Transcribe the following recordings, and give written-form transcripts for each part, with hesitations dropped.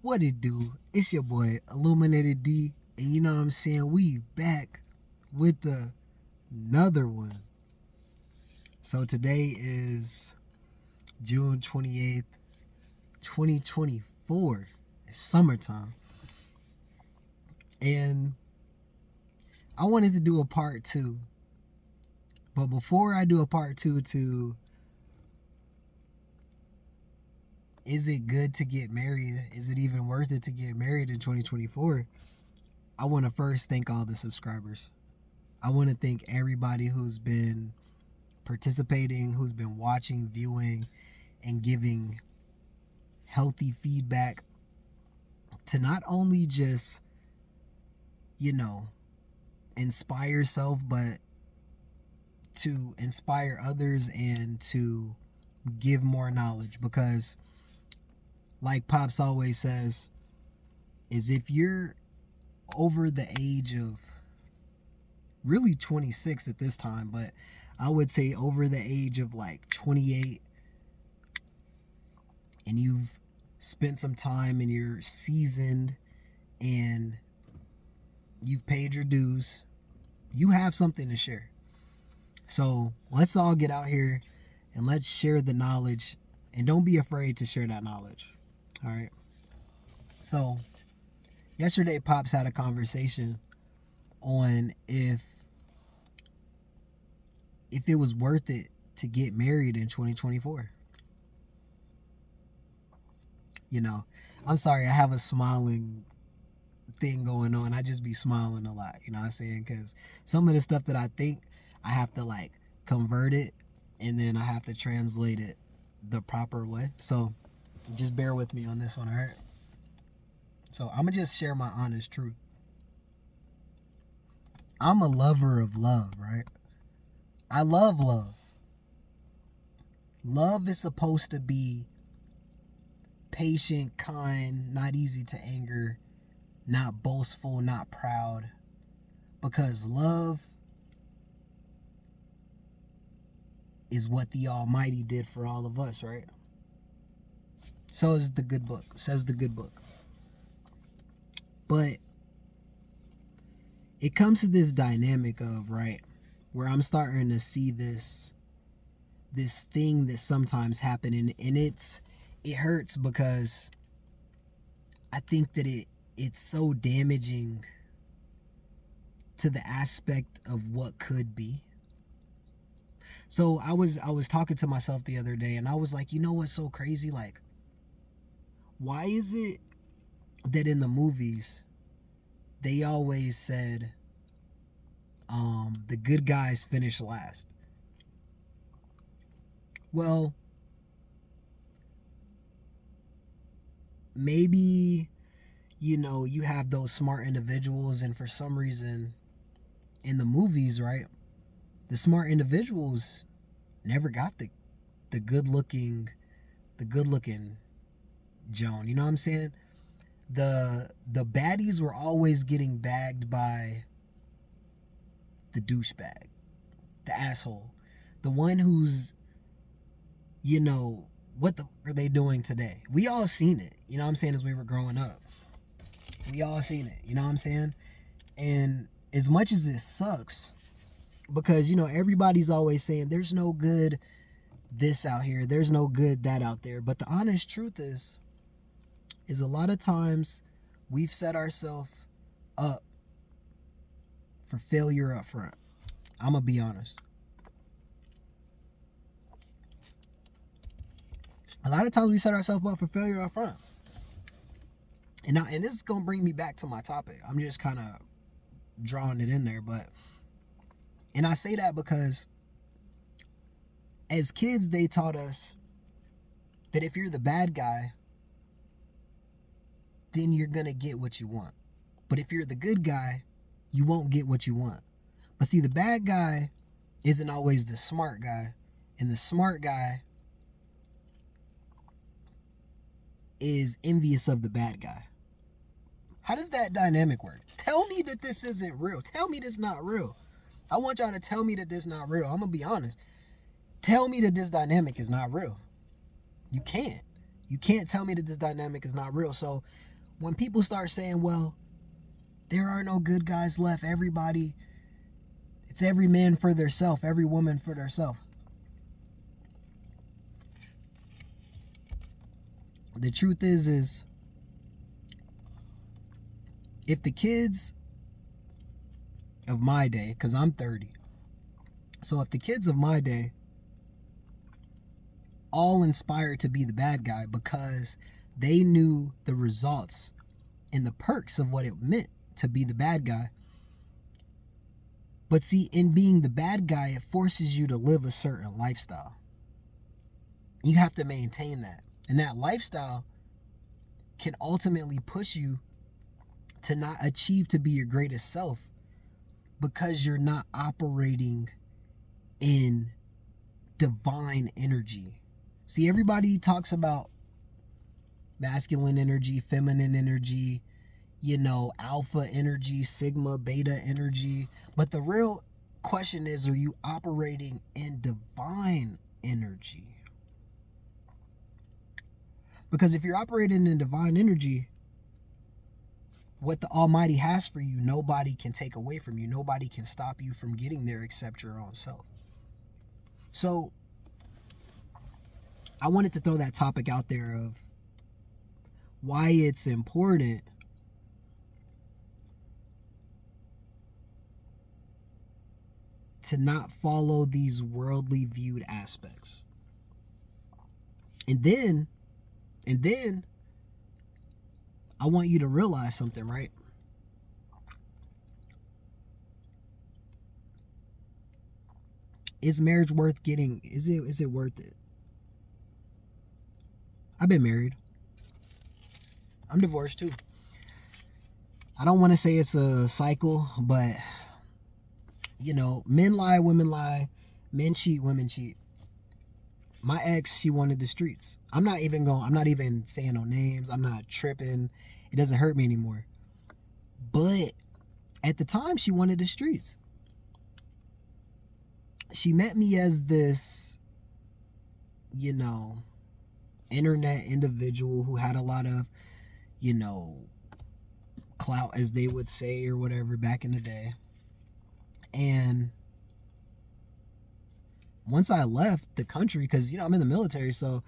What it do? It's your boy Illuminated D, and you know what I'm saying? We back with another one. So today is June 28th, 2024. It's summertime. And I wanted to do a part two. But before I do a part two to is it good to get married? Is it even worth it to get married in 2024? I want to first thank all the subscribers. I want to thank everybody who's been participating, who's been watching, viewing, and giving healthy feedback to not only just, inspire yourself, but to inspire others and to give more knowledge. Because, like Pops always says, is if you're over the age of really 26 at this time, but I would say over the age of like 28, and you've spent some time and you're seasoned and you've paid your dues, you have something to share. So let's all get out here and let's share the knowledge, and don't be afraid to share that knowledge. All right. So yesterday, Pops had a conversation on if it was worth it to get married in 2024. I'm sorry, I have a smiling thing going on. I just be smiling a lot, you know what I'm saying? Because some of the stuff that I think, I have to like convert it, and then I have to translate it the proper way. So just bear with me on this one, all right? So I'm going to just share my honest truth. I'm a lover of love, right? I love love. Love is supposed to be patient, kind, not easy to anger, not boastful, not proud. Because love is what the Almighty did for all of us, right? So is the good book. Says the good book. But it comes to this dynamic of, right, where I'm starting to see this thing that sometimes happen, and it hurts because I think that it's so damaging to the aspect of what could be. So I was talking to myself the other day, and I was like, you know what's so crazy? Like, why is it that in the movies they always said the good guys finish last? Well, maybe you have those smart individuals, and for some reason in the movies, right, the smart individuals never got the good looking Joan, you know what I'm saying? The baddies were always getting bagged by the douchebag, the asshole, the one who's, what the are they doing today? We all seen it, you know what I'm saying, as we were growing up. We all seen it, you know what I'm saying? And as much as it sucks, because, everybody's always saying there's no good this out here, there's no good that out there. But the honest truth is a lot of times we've set ourselves up for failure up front. I'm going to be honest. A lot of times we set ourselves up for failure up front. And this is going to bring me back to my topic. I'm just kind of drawing it in there. And I say that because as kids, they taught us that if you're the bad guy, then you're going to get what you want. But if you're the good guy, you won't get what you want. But see, the bad guy isn't always the smart guy. And the smart guy is envious of the bad guy. How does that dynamic work? Tell me that this isn't real. Tell me this is not real. I want y'all to tell me that this is not real. I'm going to be honest. Tell me that this dynamic is not real. You can't. You can't tell me that this dynamic is not real. So when people start saying, well, there are no good guys left, it's every man for theirself, every woman for theirself. The truth is if the kids of my day, because I'm 30, so if the kids of my day all inspired to be the bad guy because they knew the results and the perks of what it meant to be the bad guy. But see, in being the bad guy, it forces you to live a certain lifestyle. You have to maintain that. And that lifestyle can ultimately push you to not achieve to be your greatest self because you're not operating in divine energy. See, everybody talks about masculine energy, feminine energy, alpha energy, sigma, beta energy. But the real question is, are you operating in divine energy? Because if you're operating in divine energy, what the Almighty has for you, nobody can take away from you. Nobody can stop you from getting there except your own self. So I wanted to throw that topic out there of why it's important to not follow these worldly viewed aspects. And then I want you to realize something, right? Is marriage worth getting? Is it worth it? I've been married. I'm divorced too. I don't want to say it's a cycle, but men lie, women lie, men cheat, women cheat. My ex, she wanted the streets. I'm not even saying no names. I'm not tripping. It doesn't hurt me anymore. But at the time, she wanted the streets. She met me as this, internet individual who had a lot of, clout, as they would say, or whatever, back in the day. And once I left the country, because, I'm in the military, so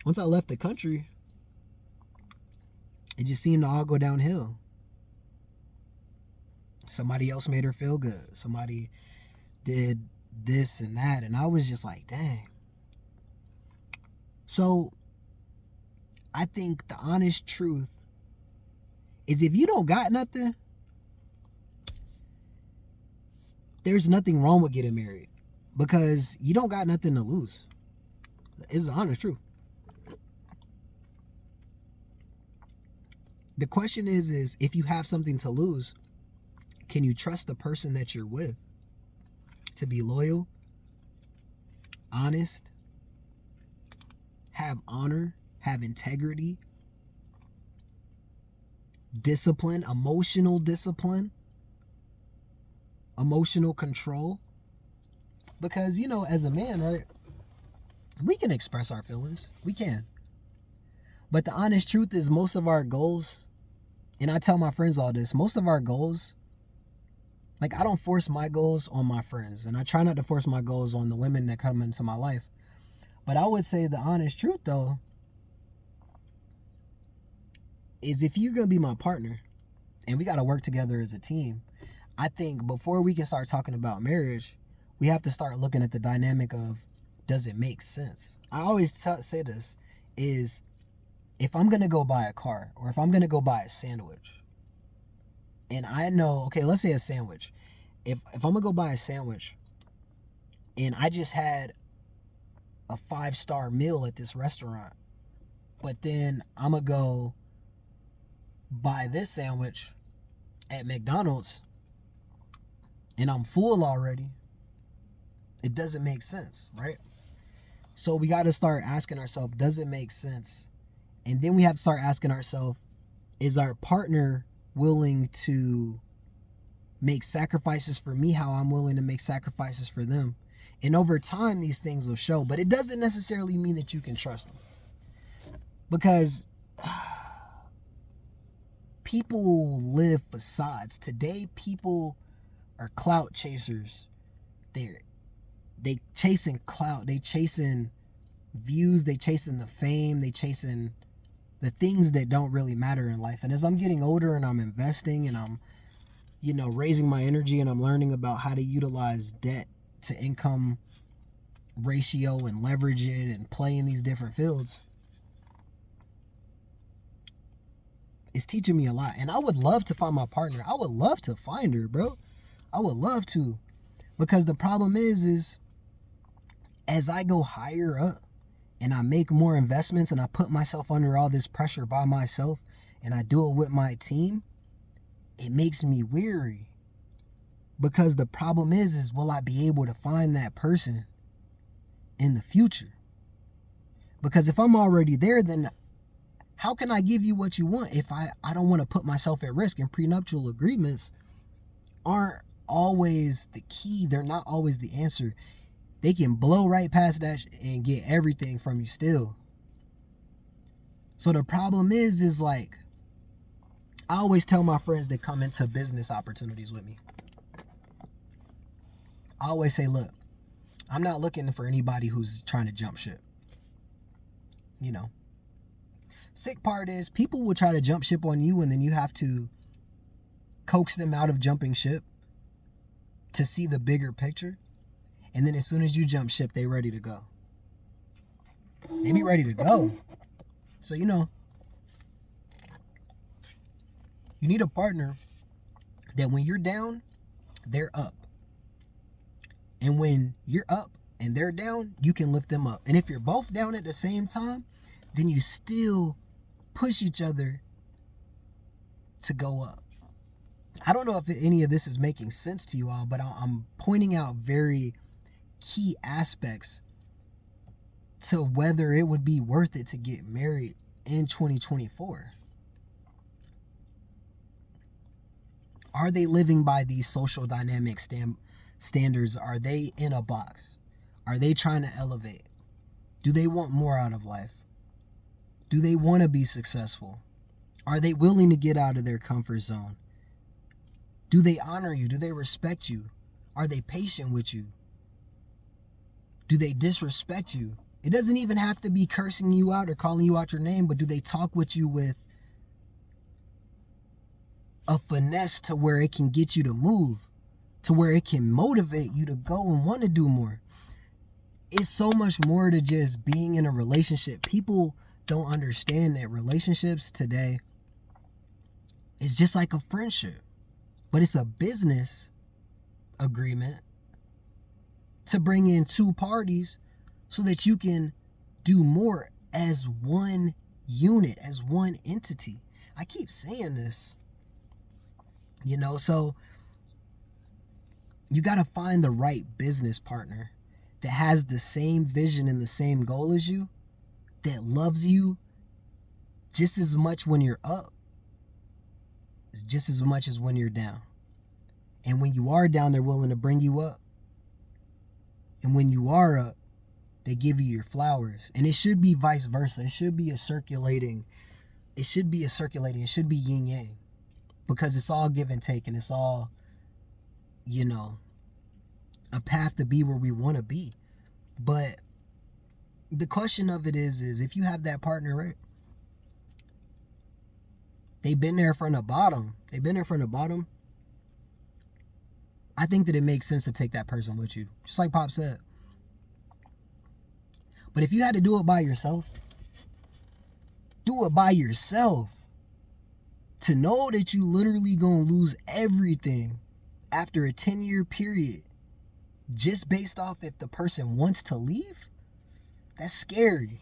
once I left the country, it just seemed to all go downhill. Somebody else made her feel good. Somebody did this and that. And I was just like, dang. So I think the honest truth is, if you don't got nothing, there's nothing wrong with getting married, because you don't got nothing to lose. It's the honest truth. The question is if you have something to lose, can you trust the person that you're with to be loyal, honest, have honor, have integrity, discipline, emotional control? Because, as a man, right, we can express our feelings. We can. But the honest truth is, most of our goals, and I tell my friends all this, most of our goals, like, I don't force my goals on my friends, and I try not to force my goals on the women that come into my life. But I would say the honest truth, though, is if you're going to be my partner and we got to work together as a team, I think before we can start talking about marriage, we have to start looking at the dynamic of, does it make sense? I always say this, is if I'm going to go buy a car, or if I'm going to go buy a sandwich, and I know, okay, let's say a sandwich. If I'm going to go buy a sandwich and I just had a 5-star meal at this restaurant, but then I'm going to go buy this sandwich at McDonald's and I'm full already, it doesn't make sense, right? So we got to start asking ourselves, does it make sense? And then we have to start asking ourselves, is our partner willing to make sacrifices for me how I'm willing to make sacrifices for them? And over time, these things will show. But it doesn't necessarily mean that you can trust them. Because people live facades. Today, people are clout chasers. They chasing clout. They chasing views. They chasing the fame. They chasing the things that don't really matter in life. And as I'm getting older and I'm investing and I'm, raising my energy and I'm learning about how to utilize debt to income ratio and leverage it and play in these different fields, it's teaching me a lot. And I would love to find my partner. I would love to find her, bro. I would love to. Because the problem is as I go higher up and I make more investments and I put myself under all this pressure by myself and I do it with my team, it makes me weary. Because the problem is will I be able to find that person in the future? Because if I'm already there, then how can I give you what you want if I don't want to put myself at risk? And prenuptial agreements aren't always the key. They're not always the answer. They can blow right past that and get everything from you still. So the problem is like, I always tell my friends that come into business opportunities with me, I always say, look, I'm not looking for anybody who's trying to jump ship. Sick part is people will try to jump ship on you and then you have to coax them out of jumping ship to see the bigger picture. And then as soon as you jump ship, they ready to go. They be ready to go. So, you need a partner that when you're down, they're up. And when you're up and they're down, you can lift them up. And if you're both down at the same time, then you still push each other to go up. I don't know if any of this is making sense to you all, but I'm pointing out very key aspects to whether it would be worth it to get married in 2024. Are they living by these social dynamic standards? Are they in a box? Are they trying to elevate? Do they want more out of life? Do they want to be successful? Are they willing to get out of their comfort zone? Do they honor you? Do they respect you? Are they patient with you? Do they disrespect you? It doesn't even have to be cursing you out or calling you out your name, but do they talk with you with a finesse to where it can get you to move, to where it can motivate you to go and want to do more? It's so much more to just being in a relationship. People don't understand that relationships today is just like a friendship, but it's a business agreement to bring in two parties so that you can do more as one unit, as one entity. I keep saying this, so you got to find the right business partner that has the same vision and the same goal as you, that loves you just as much when you're up, just as much as when you're down. And when you are down, they're willing to bring you up. And when you are up, they give you your flowers. And it should be vice versa. It should be circulating. It should be yin yang. Because it's all give and take, and it's all, a path to be where we want to be. But the question of it is if you have that partner, right? They've been there from the bottom. I think that it makes sense to take that person with you. Just like Pop said. But if you had to do it by yourself, do it by yourself. To know that you literally gonna lose everything after a 10-year period just based off if the person wants to leave, that's scary.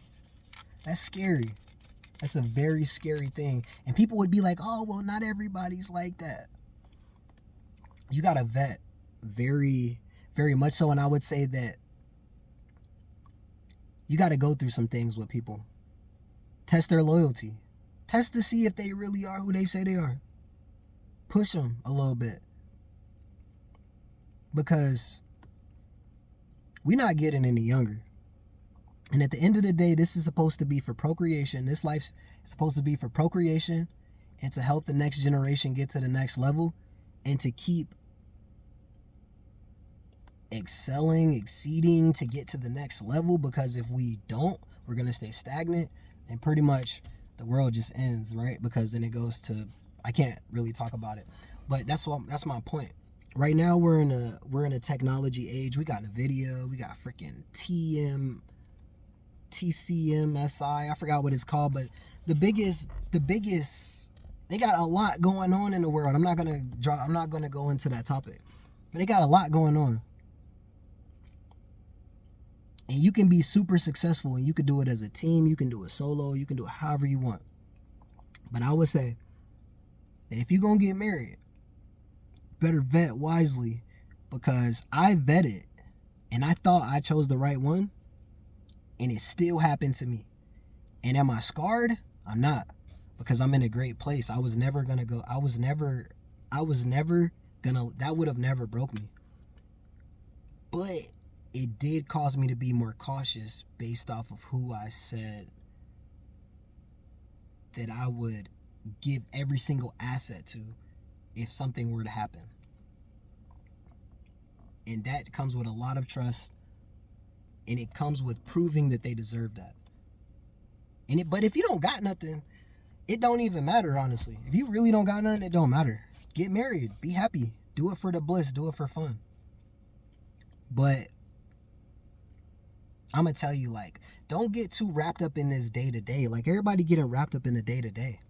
That's a very scary thing. And people would be like, oh, well, not everybody's like that. You gotta vet very, very much so. And I would say that you gotta go through some things with people. Test their loyalty. Test to see if they really are who they say they are. Push them a little bit. Because we're not getting any younger. And at the end of the day, this is supposed to be for procreation. This life's supposed to be for procreation and to help the next generation get to the next level and to keep excelling, exceeding to get to the next level. Because if we don't, we're going to stay stagnant and pretty much the world just ends, right? Because then it goes to, I can't really talk about it, but that's my point. Right now we're in a technology age. We got NVIDIA, we got freaking TCMSI, I forgot what it's called, but the biggest, they got a lot going on in the world. I'm not gonna go into that topic, but they got a lot going on. And you can be super successful, and you can do it as a team, you can do it solo, you can do it however you want. But I would say that if you're gonna get married, better vet wisely, because I vetted and I thought I chose the right one, and it still happened to me. And am I scarred? I'm not, because I'm in a great place. I was never gonna, that would have never broke me. But it did cause me to be more cautious based off of who I said that I would give every single asset to if something were to happen. And that comes with a lot of trust, and it comes with proving that they deserve that. But if you don't got nothing, it don't even matter, honestly. If you really don't got nothing, it don't matter. Get married, be happy, do it for the bliss, do it for fun. But I'm gonna tell you, like, don't get too wrapped up in this day-to-day. Like, everybody getting wrapped up in the day-to-day.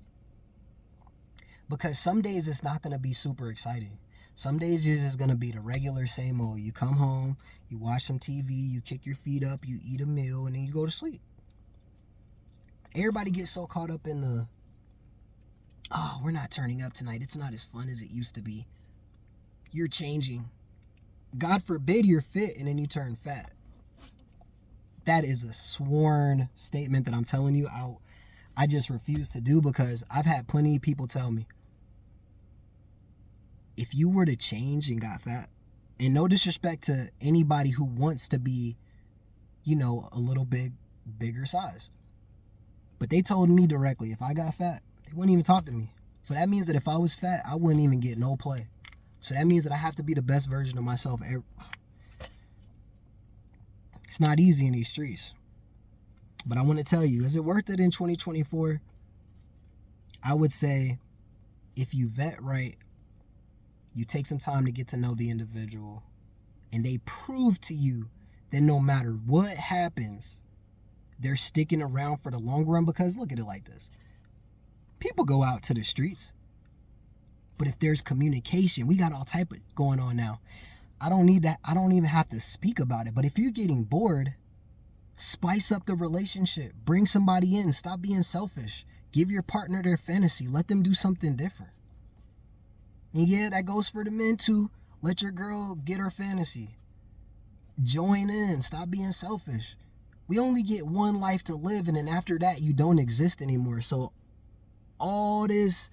Because some days it's not gonna be super exciting. Some days it's just gonna be the regular same old. You come home, you watch some TV, you kick your feet up, you eat a meal, and then you go to sleep. Everybody gets so caught up in the, oh, we're not turning up tonight, it's not as fun as it used to be. You're changing. God forbid you're fit and then you turn fat. That is a sworn statement that I'm telling you I just refuse to do, because I've had plenty of people tell me, if you were to change and got fat, and no disrespect to anybody who wants to be, a little bigger size, but they told me directly, if I got fat, they wouldn't even talk to me. So that means that if I was fat, I wouldn't even get no play. So that means that I have to be the best version of myself. It's not easy in these streets. But I want to tell you, is it worth it in 2024? I would say, if you vet right, you take some time to get to know the individual, and they prove to you that no matter what happens, they're sticking around for the long run. Because look at it like this. People go out to the streets, but if there's communication, we got all type of going on now. I don't even have to speak about it. But if you're getting bored, spice up the relationship. Bring somebody in. Stop being selfish. Give your partner their fantasy. Let them do something different. And yeah, that goes for the men too. Let your girl get her fantasy. Join in. Stop being selfish. We only get one life to live, and then after that, you don't exist anymore. So all this,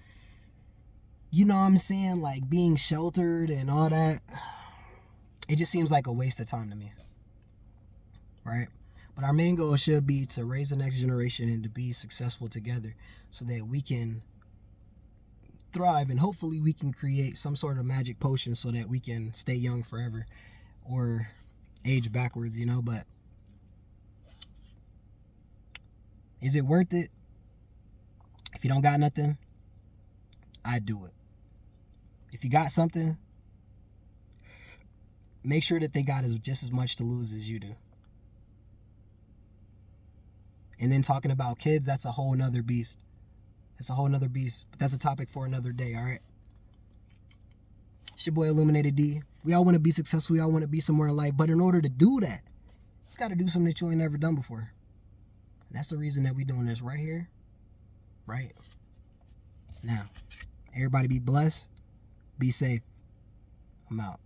like being sheltered and all that, it just seems like a waste of time to me, right? But our main goal should be to raise the next generation and to be successful together, so that we can thrive, and hopefully we can create some sort of magic potion so that we can stay young forever, or age backwards, but is it worth it? If you don't got nothing, I'd do it. If you got something, make sure that they got just as much to lose as you do. And then talking about kids, that's a whole nother beast. But that's a topic for another day, all right? It's your boy Illuminated D. We all want to be successful. We all want to be somewhere in life. But in order to do that, you got to do something that you ain't never done before. And that's the reason that we doing this right here, right now. Everybody be blessed. Be safe. I'm out.